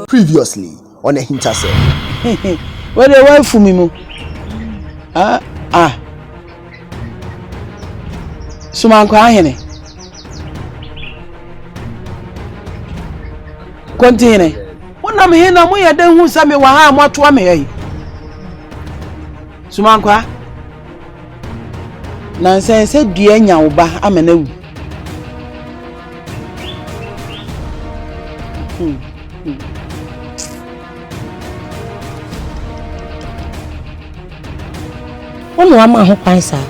Previously on AHINTASEM. Where the wife for me? Sumanko ahene. Continue. Wona me he na mo ye dan hu sa me wa ha mo to me yi. Sumanko na se dua nya wo ba amana wu. One woman who finds her.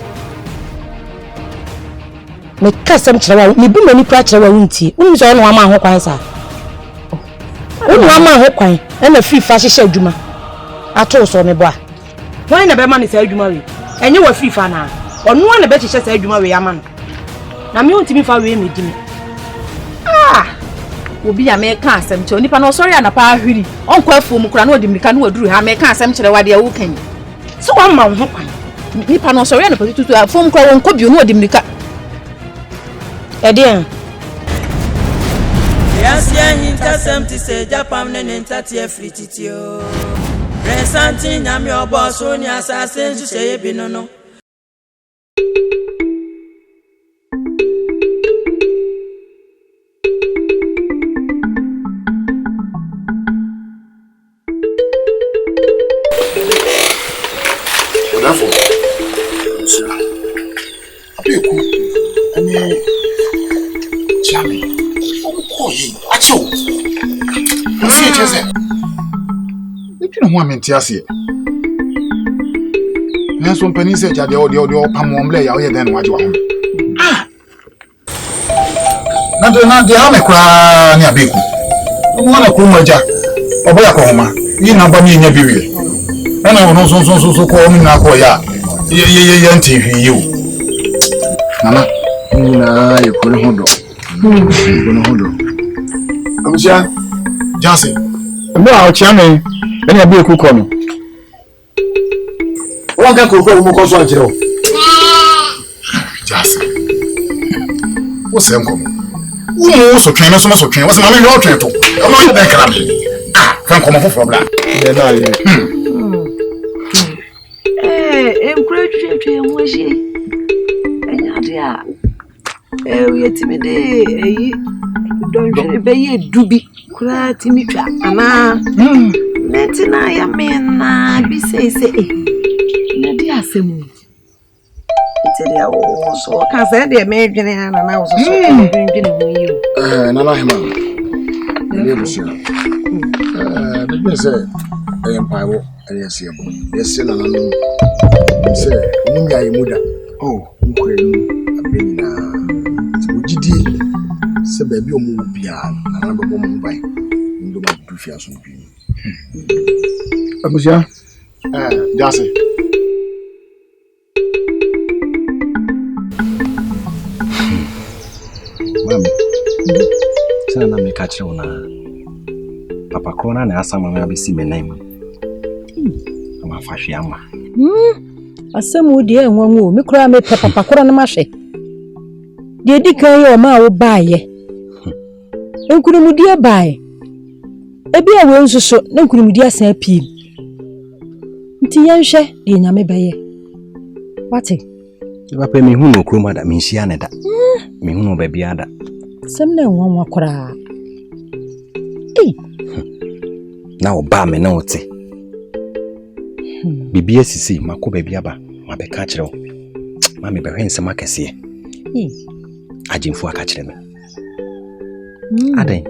Me kasam chira me bi mani pra chira wunti. Unu so one woman who finds her. One woman who kwan e na free fa hye adwuma. Ato so ne bo a. Wan na be ma ne sa adwuma we. Enye wa free fa na. Onu na be hye sa adwuma we ama no. Na me untimi fa we me di me. Obi ya me ka asem che onipa no sorry na pa ahwiri. Onko afuom kura na odi mirika na waduru ha me ka asem chira wade a wo kan. So one man ho kwan. Nipa no sorry na patutu afom kwa won kobi no odimrika edien yes AHINTASEM ti se Japan ne ntati afrititio resanti nyame obo so ni asase nsu se bi no Chami, acho. Nsi cheze. Ipi no ho amenti ase. Na so mpani se jade odi opam omble ya oye den waje wa ho. Na de ha me kura ni abeku. Mo na ko maja. Obo ya ko homa. Yi na ba mi nya biwie. Na wono so ko mi na ko ya. Ye ntifi yi o. Mama, na yekone hodo. Abuja, Johnson. Mo a chiame, eni abi eku ko no. Wọ́n ka ko mo ko so ajire o. Johnson. Wo se nko. Wo so twen me so twen, wo se ma me yo twen to. O mo den kra me. Kan ko mo foforo bla. Ye na ye. Encourage twen ho hie. Enya dia. Yetimide eyi don be ye dubi kura timitwa ana netina ya mena bi sei na di asemu iteria wo so ka say de me dwene na wo so dwene ho yi na na hema ne busia de be say empire yes yebo yes na no say unu ya yemuda nkwenu abenina ujidi se baby omu bia na babo mu bai ndo ma du fi aso bi Abuja jase mami sana na me catch una papa kona na asama na bisi menai ama fashi ama asemu die enwanwo me kura me papa kora na mahwe de di kan ye o ma wo baaye enkunumudie baaye ebi awe nsuso na enkunumudie asan pii nti yenhwe de nyame baye wate papa me hu no kroma da me nhia ne da me hu no ba bia da sem na enwanwa kora na o ba me na ote Bibi asisi mako baby aba mabeka kire wo. Mami behwe nsem akese. Ajimfu aka kire me. Aden.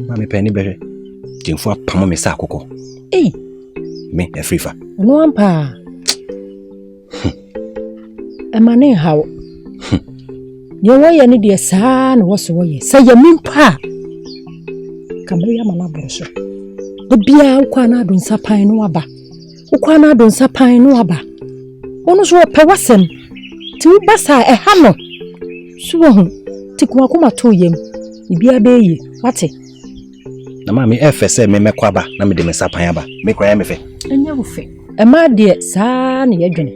Mami pani behwe. Jimfu apamo me sa akoko. Me afrifa. No ampa. Emane hawo. Ye woye ni de saa na woso woye. Sa ye mimpa. Kambe ya mana borso. De bia ukwa na adon sapan no aba. Ukwa na adon sapan no aba. Ono so pe wasem. Ti wo basa e ha no. So ho. Ti ko akoma to yem. Ibia be yi. Wate. Na mami efese me mekwa aba na me de me sapan aba. Me kwa ya me fe. Enya wo fe. Ema de saa na ye dwene.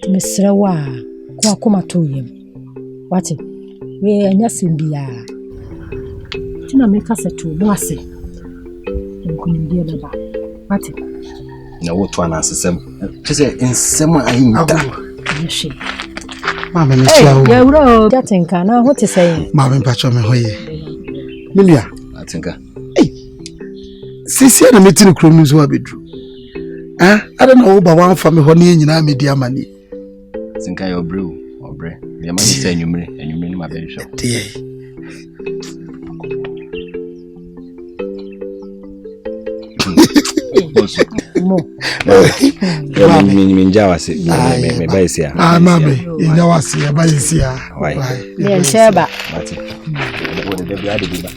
Ti mesra wa ko akoma to yem. Wate. We anya simbia. Tina meka setu boase. Nkunimdia baba. Wate. Na wo to ana asesem. Chese ensem ahinta. Yeshi. Mama me tia Ya wura jatenka na ho te sei. Mama mpacho me hoye. Lilia. Atinka. Sisi na metin krom nso abedru. Ada na wo ba wan fa me ho ne nyina me di amani. Atinka yo brew, obre. Me ma say enwumre ni ma be show. Mo. Ya minja wase. Me ba isia. Mama, inya wase ya ba isia. Ye sheba. Mati. Wo de be ade bi ba.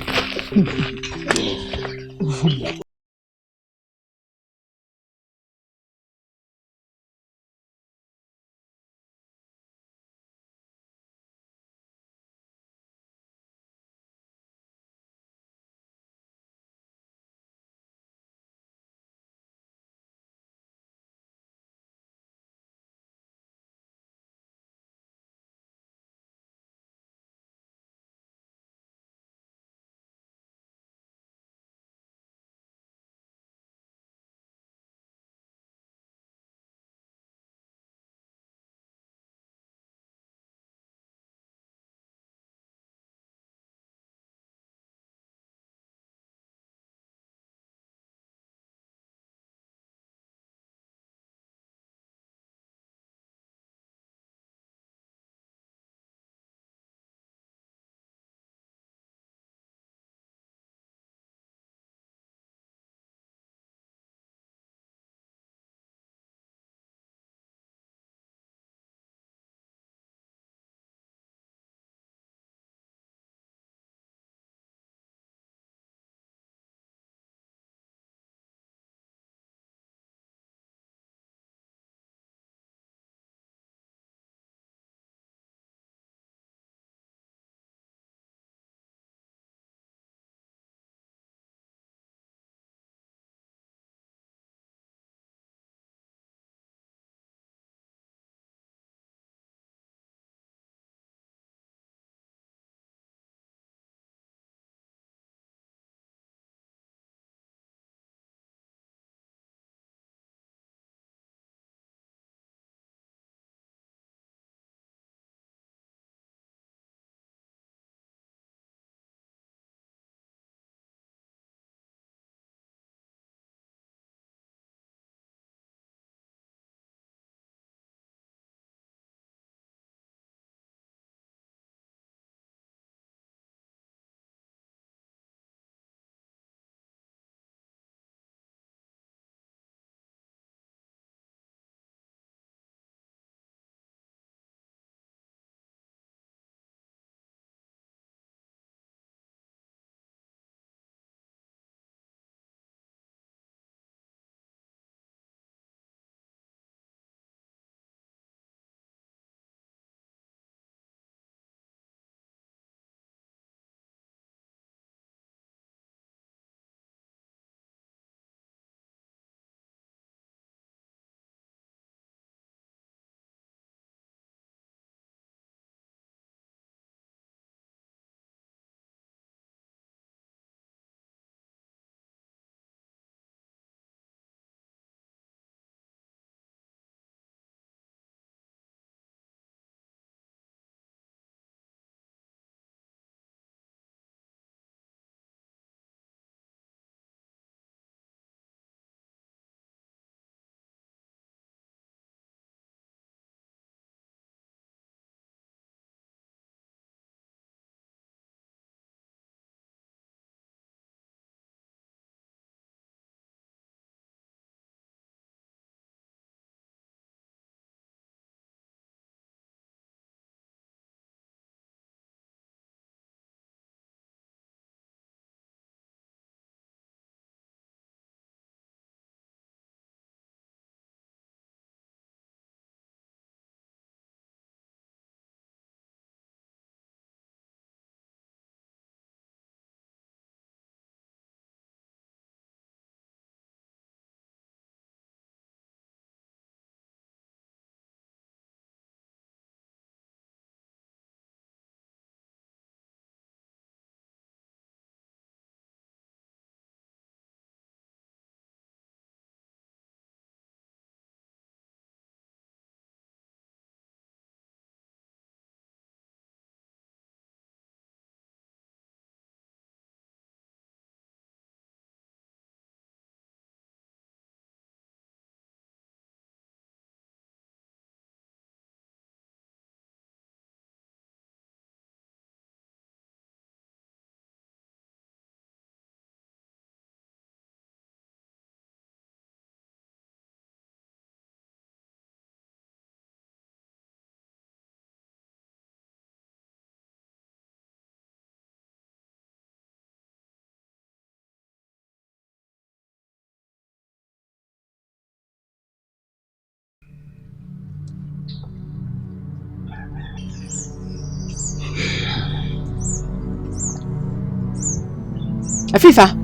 Afifa,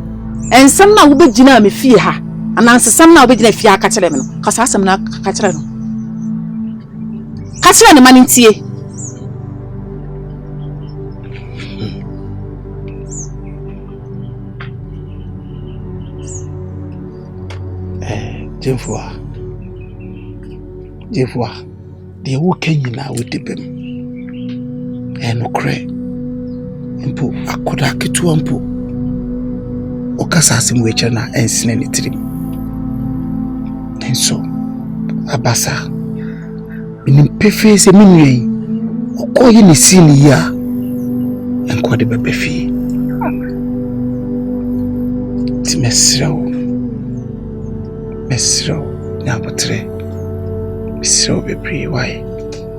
ensam na wo begina me fie ha. Anansesam na wo begina fie aka kire me no. Kasa asem na aka kire no. Ka kire ne mane ntie. Jefwa, the woken na with the bem. No cray. Mpo akoda ketu ampo. Okasa asim wecha na ensine ni trim. Enso abasa. Minimpefe se minwe. Okoye ni sini ya. Enko de bebefi. Ti mesrao nyabotre. Misro bebre why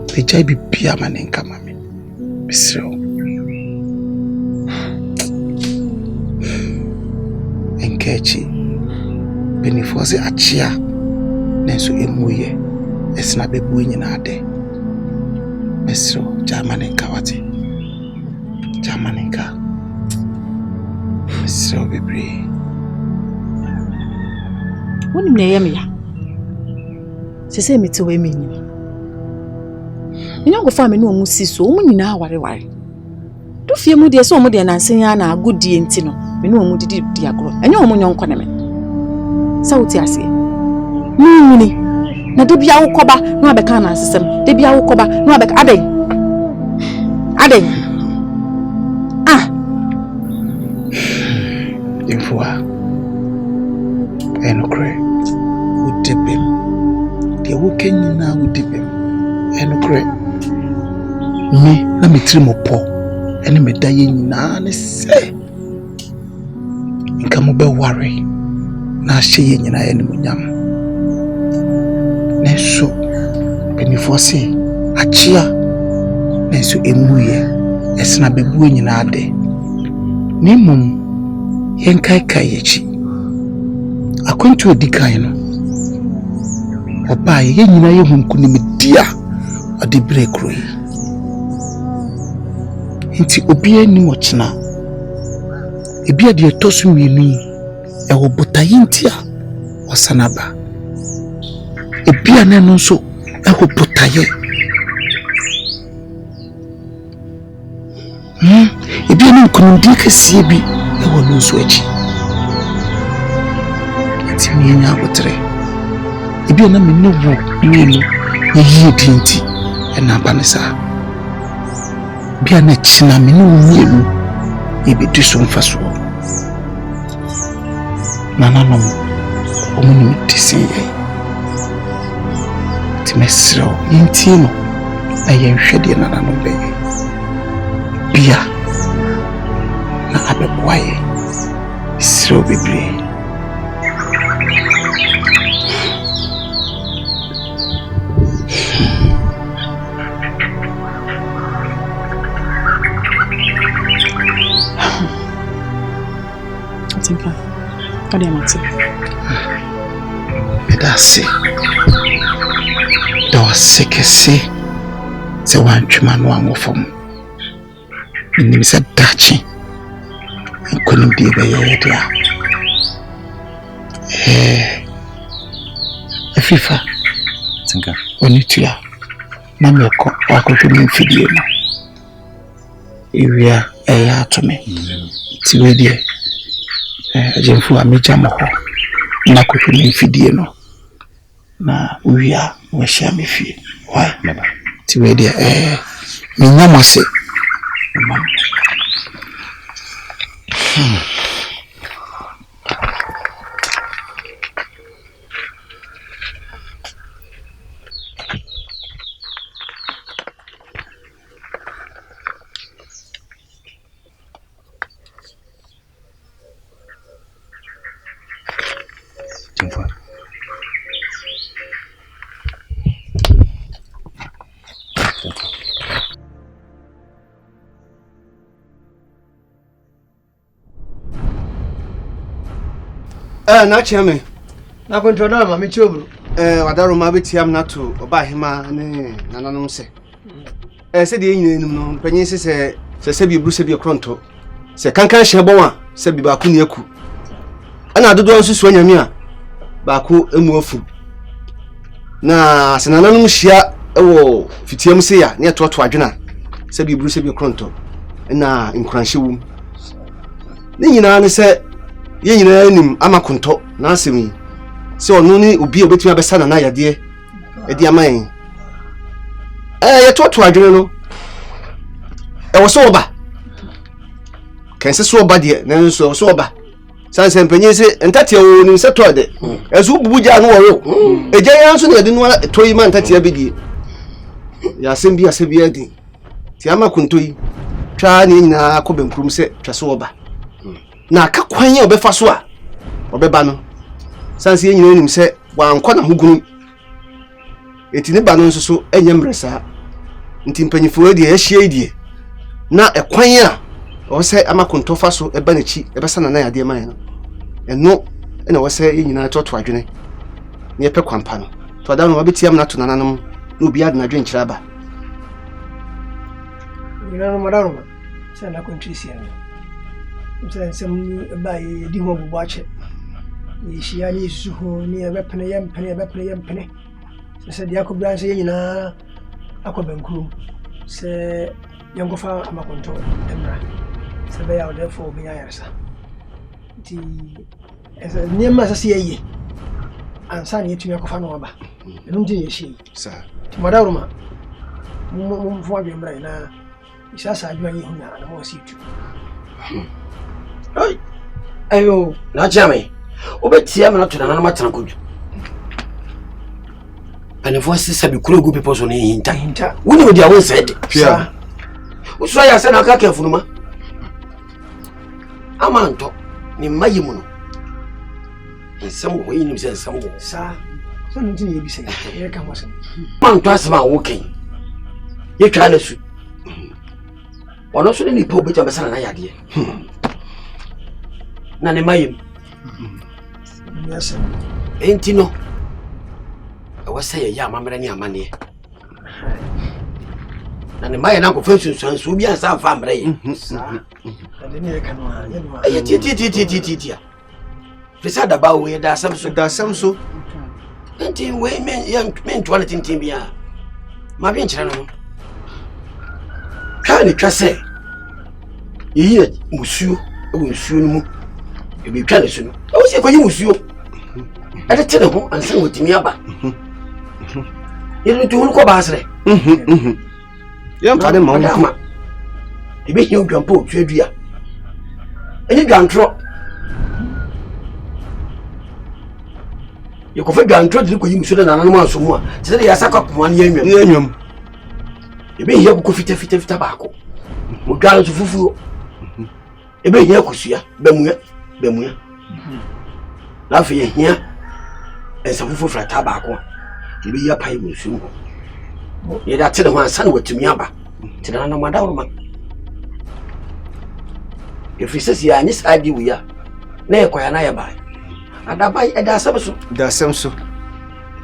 the jai be bia manen kama me misro enkechi benifose achia nenso emuye esna bebu nyina ade misro jamanen kawate jamanen ka misro bebre woni ne yemya sese meti we me nyina nyango fa me no mu siso o mu nyina aware do fie mu de so o mu de nansen ya na agodi enti no me no mu didi agro enye o mu nyonko ne me sauti ase ni na de bia wo koba no abeka na asesem de bia wo koba no abeka aden infwa enokre udebem de wokenyi na udebem enokre me na metri mopo ene medaye nyina ne se nka mo be ware na ahye nyina ye ne munyam neso benifose achia neso emuye esna bebu nyina ade ni mum yenkai yechi akwantu odikan no oba ye nyina ye hunkunimidia ade brekro yi nti obi ani wochena ebi ade tosu mienu e wo botayi ntia osanaba ebi anenu nso e wo botaye ebi ani nkunimdi kese bi e wo nso achi nti mi nya botre ebi na me ne wo mienu ye dinti e na ba ne sa bia na china me ne wo mienu e bi duso mfaso nananom omuni tisi ye ti mesro yinti no na ye hwede nananom be bia na abeboaye sro bebre Atinka kade mati medase do sekese se wantwema no amofom nim se dachi nkonim die be ye dia afifa tinka onitua na meko akohwe mfidie no ewia eya atome tiwedie ajemfu ameja moho na kohwe mfidie no na uwia wahia mefie why baba tiwedie minyamase mama na cheme na kontrola mama chobru wadaro ma betiam na to oba hema ne nananom se se de nyina enum no panyin se bi bru se bi kronto se kankan hye bon a sɛ bi baako ne aku ana dodo nso so nyame a baako emu afu na senananom hia ɛwɔ fitiam se ya ne ɛtoto adwena sɛ bi buru sɛ bi kronto na nkranhye wum ne nyinaa ne sɛ ye nyinaa anim ama konto na asɛm sɛ ɔno ne obi obetumi abɛsa na yade edi aman ye toto adwene no ɛwɔ so oba kense so oba de na nso so oba sanse mpanyin se ntatia wo nim se to de ɛso bubuja no wɔro egya yan so na de no toyi man ntatia bedi ya asɛm bi asɛbi adi ti ama konto yi twa ne nyinaa akɔ benkurum se twa so oba na aka kwan ya obefa so a obeba no sanse ye nyina nim se wankɔ na hugunu eti ne ba no nso so enyem resa nti mpanyifo adi ehie die na ekwan a o se amakonto fa so eba na chi ebesa na yade man no eno na wo se ye nyina toto adwene ne epɛ kwampa no to da no obetiam na to nananom na obi ade na adwen kyira ba nyina no madaro se na kontrisia no se ba ye di ho bubu ache ni shia ni suho ni ebepene yempene se dia ko branche ye nyina akɔbenkurum se yangofa amakonto emra se be ya odefo obi ayarsa ti ese niema sase ye ansa ne yetumi akɔfa no aba enu nti ye hyi sa ti madaro ma mo fo adwemra na isasa adwa ye hunya na mo situ ai ayo na chame obetia me na to na na matena kodu and for sabi kuro go people so na hinta woni odi awon said pia uso ya se na ka kefunu ma amanto ni mayimu no nsam wo yi ni se nsam wo sa so nti ye bi se ye ka mo se manto asema wo ken ye twa na su ono so ni po beja besana na yade na ne mayim yes enti no I say ya mamre ni amane na ne maye na ko fesu so bi ansa fa amre yi ade ne ka no anya no aye ti pesa da ba we da sam so enti we men to wala tintin bia ma bi nkyere no ka ni twa se yi musuo no mu e bi twa ne so no o se ko yi musuo ade tene ho ansa wotimi aba yelu tu ko basre yam pade ma ma ibe hiu dwampo tuadua eni dwantro ye ko fe dwantro de ko yi muso na nanu aso mu a se de ya saka kuma ne yanwam ibe hiu ko fita baako mo dwan so fufuo ibe hiu ko sua bemuya la fe hiu esa fufuo frata baako ibe ya pai musu ye da tede ho ansa na watumi aba tede na madawo ma efisesi ya nyis adi wuya na ekoya na ya bai adabai eda sabso da samso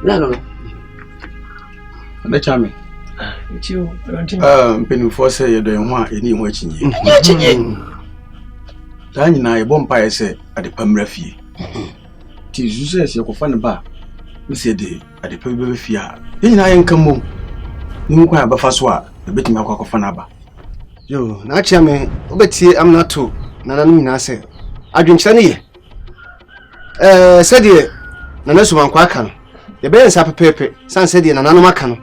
no na chame chiu mpenufo se ye do ho a eni ho achinye ya chinye ta nyina ye bompa ye se ade pamra fie ti zuze se ko fa ne ba se de ade pa be fie a nyina ye nkam ni mu kwa ba fa so a betimi akwa fa na ba yo na chame obetie amnato nana nyina se adwenkyere ne ye sɛdeɛ nana sumankwa aka no yɛbɛyɛ nsa pepepe san sɛdeɛ nana no aka no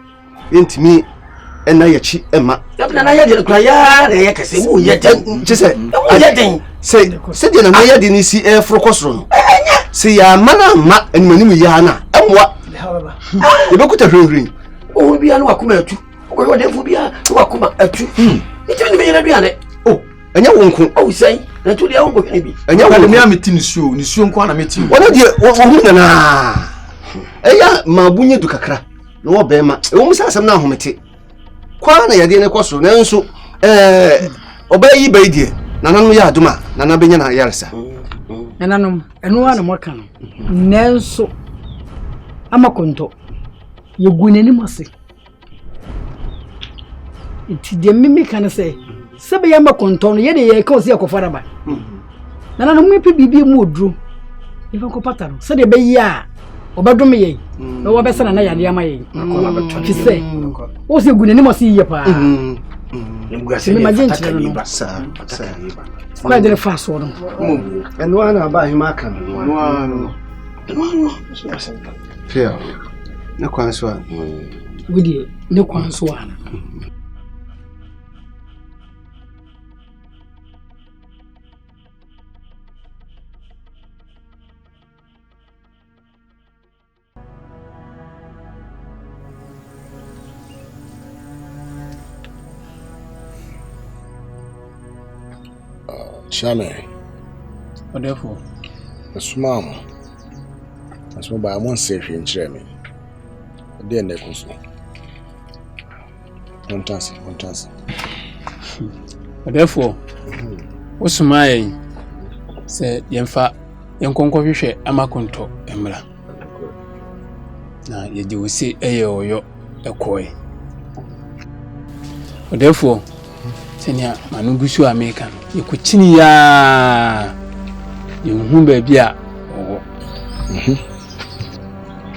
yɛntimi ɛna yɛkyi ɛma nana yɛde kura ya na yɛ kɛse mu yɛ den kyesɛ yɛ den sɛdeɛ nana yɛde ne si ɛforo kɔsoro no sɛ yɛama no ama animanim yɛa no ɛmmoa yɛbɛkuta hwehwiri ɔwɔ bia no wakoma atu ɔkɔyɛ ɔdɛfo bia no wakoma atu nti ne bɛyɛ aduane ɛnyɛ wo nko sɛn na to dia wo hwene bi ɛnyɛ wo me ameti nisuo nko na meti wɔne deɛ wo hu nana ɛyɛ mabunye du kakra na wo bɛma ɛwo mu sasɛm na ahomete kwa na yɛde ne kɔso nanso ɔbɛyi bai deɛ nananom yɛ adoma nana bɛnya na yaresa nananom ɛno wa na mɔka no nanso amakonto yɛgu n'anim ase nti deɛ mimi ka no sɛ sɛbɛ yɛ amakonto no yɛde yɛ ka ɔsi akɔfa raba na no mepe bibi mu oduro even ko pataro se de be yi a obadome ye na wo be se na yade ama ye fi se wo se gu ne mo se yiye pa Mugase me maje fataka nchire ni no ba sa fataka ni ba kwa de fa so no eno ana ba hima kan no Fia na kwanso a wodi ne kwanso ana Shame. Wonderful. Asuma mo. Asuma ba mo nsefi nkyere me. De na kuso. Kontasi. Wonderful. Osuma yen se yemfa yenkonko hwehwe amakonto emra. Na yeje wosi eye oyo ekoe. Wonderful. Senia manu gusu America yekuchini ya yehu baabi a owo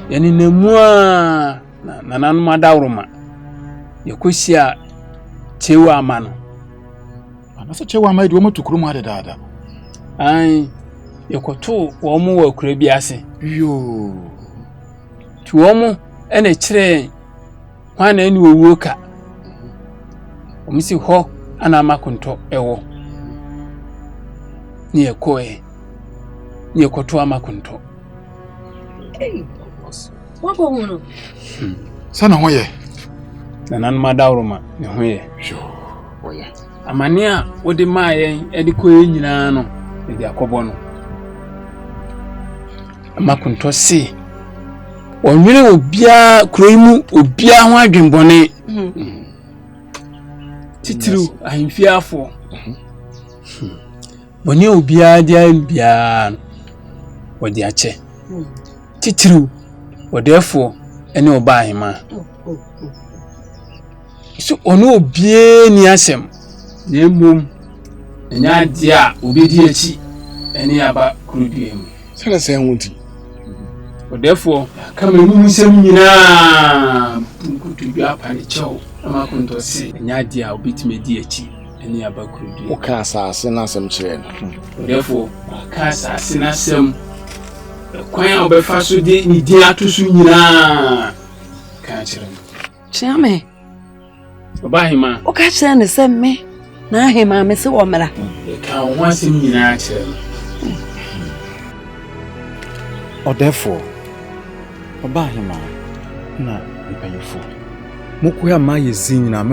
yani nemua na nanu madawroma yekosia chewa amano amasa chewa amai de wo matukuru mu adada ai yekoto wo mu wa kura bi ase yo tu wo mu ene kire hwana eni owuo ka omisi ho ana makonto ewo ni ekoe ni ekoto amakonto wako hono sana hoye na nan madawroma ne hoye yo hoye amania wodi maayen edikoe nyina no de akobo no amakonto si onwere obia kroimu obia ho adwenbone titiru ahimfiafo boni obia dia bia wodi ache titiru wodefo ene oba ahima so ono obie ni asem na emom enya dia obedi achi ene aba kurudiem Sala se hunti. wodefo kama mu nsem nyina kutu bia pane chew ama konto si enya dia obetime di achi ene aba kurudiem O ka asase na asem kyere no. wodefo ka asase na asem kwan obefa so de ni di atosu nyina ka kyere chiame oba hima o ka kyerɛ ne sɛ me na ahema me se wɔ mra ka ho asem nyina kyere odefo obahima na mpanyefo mokoya ma yezi nyina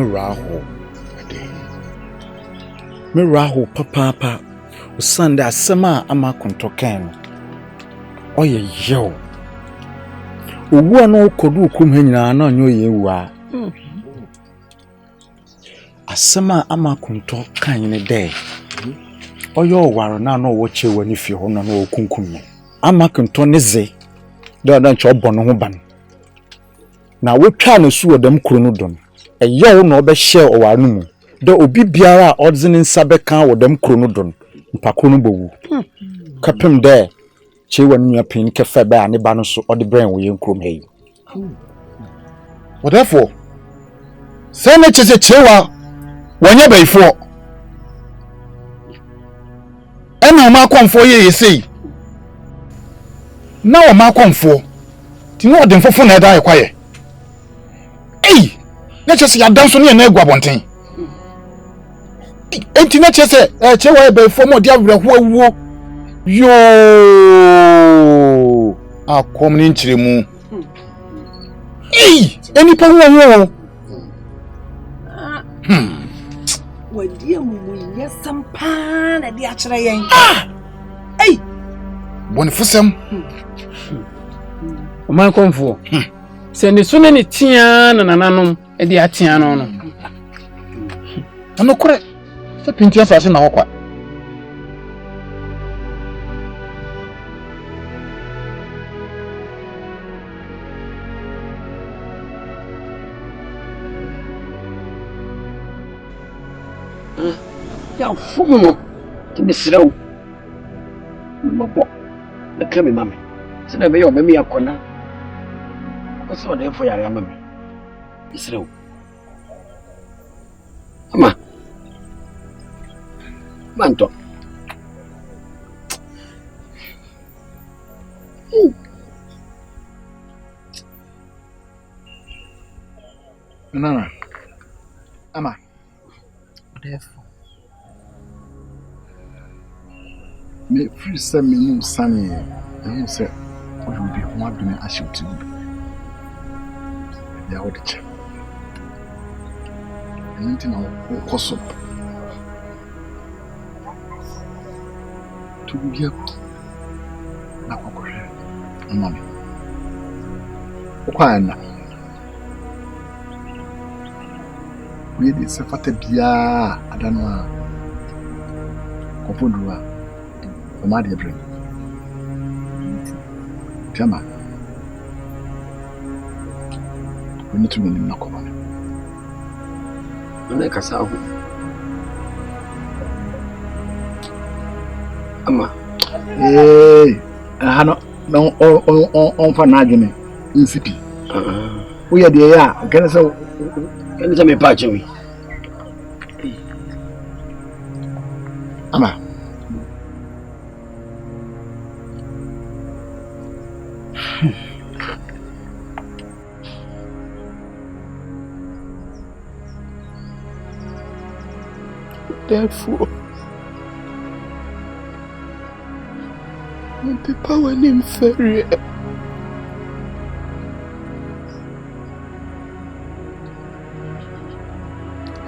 meraho papa usande asema ama konto kan oye yew owu ano kodu kum ha nyina na onyo yewu a asema ama konto kan ne de oye owaro na no wo chewa ni fie ho na no kunkum ama konto ne ze de odan che obono ho ban na wotwa no su odam kuro no don eyew na obehye owaro no mu de obi biara odzine nsa beka wodam kuro no don mpako no bowu kapem de chewa no nua pin kefa ba ne ba no so ode brain wo yenkrom hayi Whatever. Say na chese chewa wanya baifo. Ena ma konfo ye yesei. Na o ma konfo. Ti no de mfofo na eda kwaye. Na chese ya danso ne na egwa bonten. Enti na chese chewa baifo mo dia wura ho awuo. Yo! Akom ni nchiremu. Eni pa wo. wadi amumu yasampa na di akyerɛ yɛn Bonifusem. o man konfo se ne so ne tia na nananom e de atia no no Ano kore. Sa pinti asase na hokwa. ya fumu no te besrew Come, mammy. So never your mammy a corner. What's all there for your mammy? It's no. Mamma. Manto. Nana. Ama. Therefore, me free send me no sunny. You say we will be one doing a shoot to. They are the check. Anything I'll cost up. To be up. Mommy. Okwana. We did sefate bia adanwa. Kopodua. Oma de bring. Jama. We need to be in Nakoma. None kasa ho. Ama. Hey, hano on fa na adwene nsipi. Wo ye de ya, kene se me pa chewi. Ama. therefore, my people were inferior.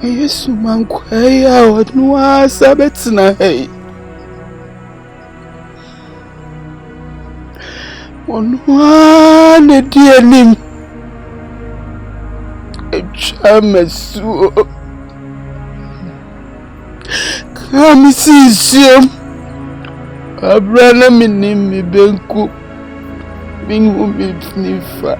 Yesu mankwaya wadnuwa sabetina hei. Onwa ne dienim. Echamesu. Kamisisium. Abrana minimi benku. Mingu mitnifa.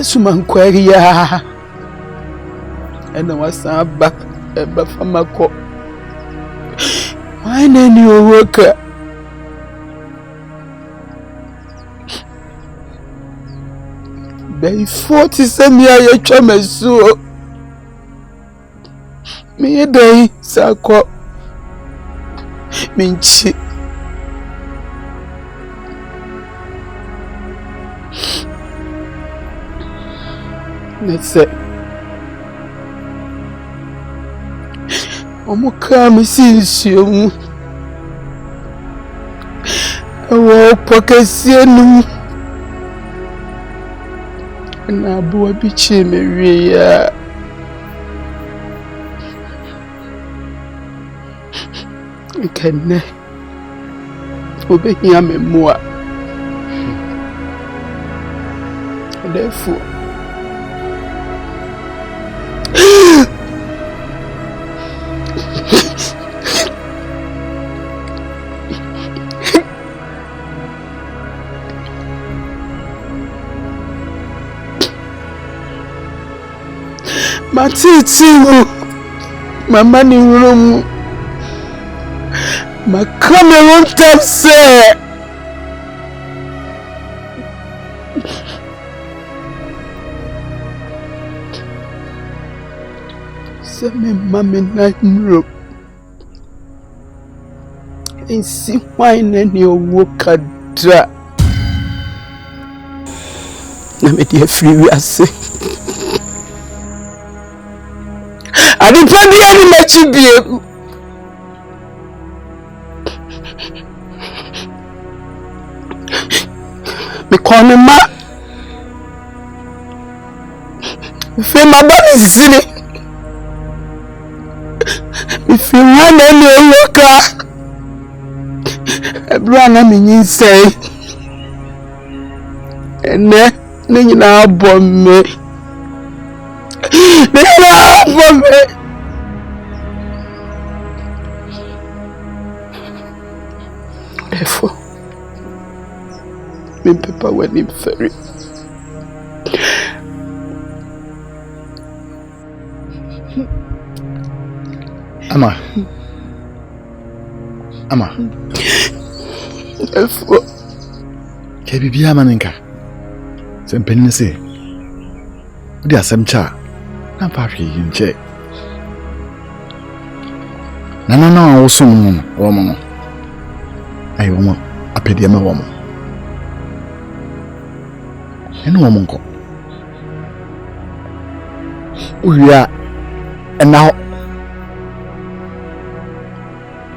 Sumankwaria ena wasaba eba famako wane ni owoka bei 40 semia ye twamesuo me dai sako minchi nese omuka misisium ewo pakasienu na abuwa bichi meria nkene obehia memua therefore Matiti, mama ni room. Ma Cameroon tapse. Seme mama na room. Insi wine ni owo kadra. Na me dey free we ase. I depend on machi bie. Me kone ma. Fe ma ba zini. Me fe wana ni owoka. Ebra na me nyinsei. Ene ne nyina abo me. Therefore, my papa went in ferry. Ama, Ama. Efo. Ke bibia maninka. Sempeni se. Odi asemcha. Na pa hwe yinche. Na wo so no wo mo. Ai wo mo apede ma wo mo. Eno wo mo nko. Uya ena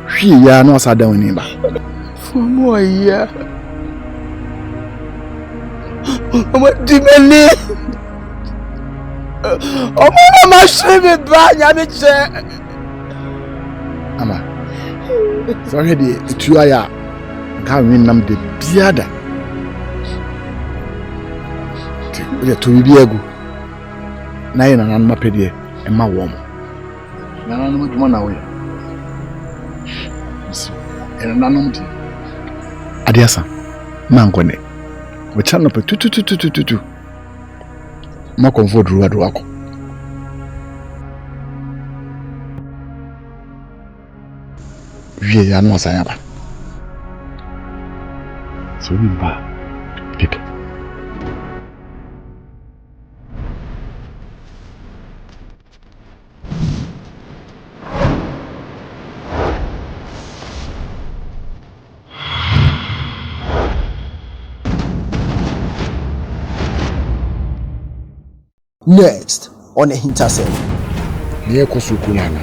hwi ya no sada woni ba. Fomo ya. Omo dimene. Omo ma shebe ba nya me che. Ama. Sorry di tuya ya. Ka win nam de biada. Ti to bi egu. Na ye na ma pedie e ma wo mo. Na no dwuma na wo ya. Era nanom di. Adiasa. Mangone. We channel pe tu. Ma comfort ruwa do ako. Wie ya no asanya ba. So ni ba. Pick. Next on AHINTASEM. Ne ko sukulana.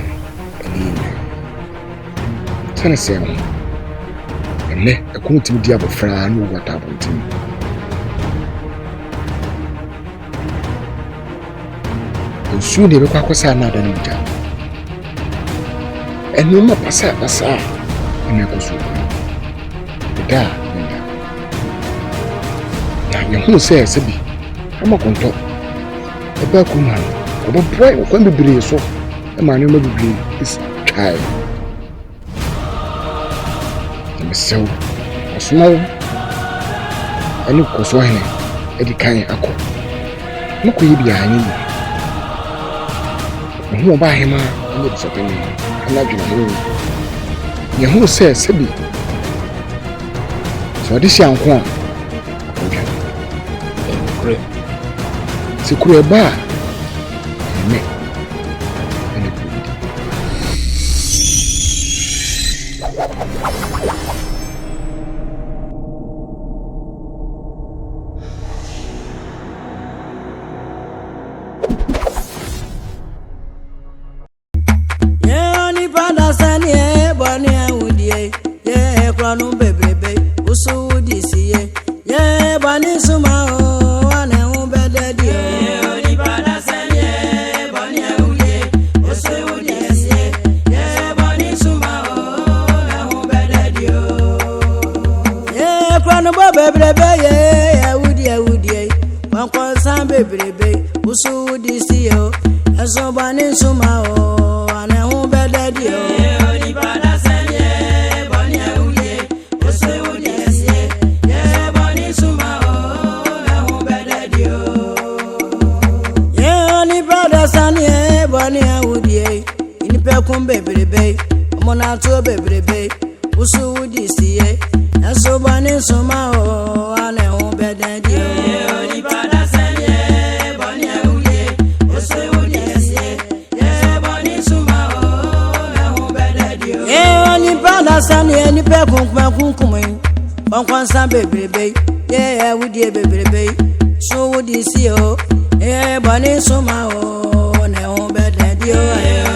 Tana sem. Ne akuntim dia bofra no wata bontim. Nsu ne be kwakwasa na da nja. Enu ma pasa ne ko sukulu. Da nda. Ya hu se bi. Ama konto. Eba kuma obo boy o kwambe bire so e ma ne ma bibire is try me so osmo ani ko so hene e di kan akọ mo ko yi bia ani ni mo ba he ma ni so tani ana dwuma mo ye hu se bi so di si anko a ko dwa e Sikuru eba me ene kudi ye oni pada sani e boni awudie ye kwanu bebebe usu disiye ye bani suma o ane hu bededi Bebrebe ye awudie wankon san bebrebe usu disi yo eso bani suma o ane hu bededi o oni bada sanye bani awudie usu disi ye bani suma o ane hu bededi o ye oni bada sanye bani awudie ini pe kun bebrebe omona to bebrebe usu disi ye eso bani suma o ane hu bededi o oni bada sanye bani awudie usu disi ye bani suma o ane hu bededi o ye oni bada sanye ni pe kunkum onkwan san bebrebe ye awudie bebrebe so disi o ye bani suma o ane hu bededi o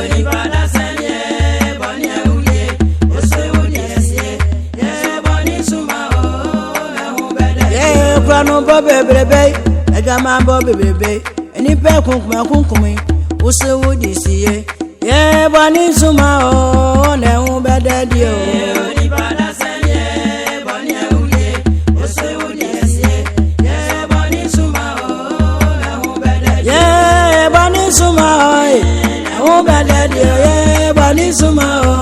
oni bada no bo bebrebe ega ma bo bebrebe eni pe kunkum use wo disiye ye bani suma o ne hu bededi o oni bada sanye bani awuye use wo disiye ye bani suma o ne hu bededi ye bani suma o ne hu bededi ye bani suma o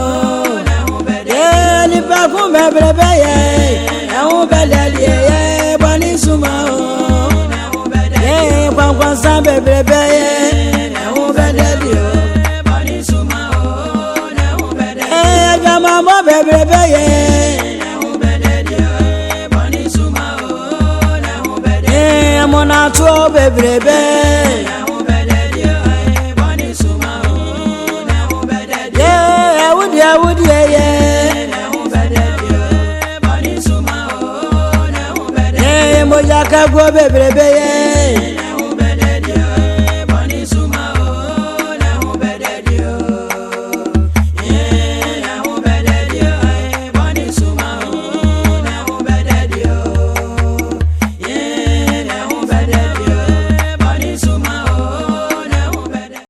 ne hu bededi ye ni pe kun bebrebe ye ne hu bededi ye bani suma o Kwa san bebrebe ye na hu bededi o bani suma o na hu bededi e gama mo bebrebe ye na to bebrebe yeah would yeah moja ka go bebrebe yeah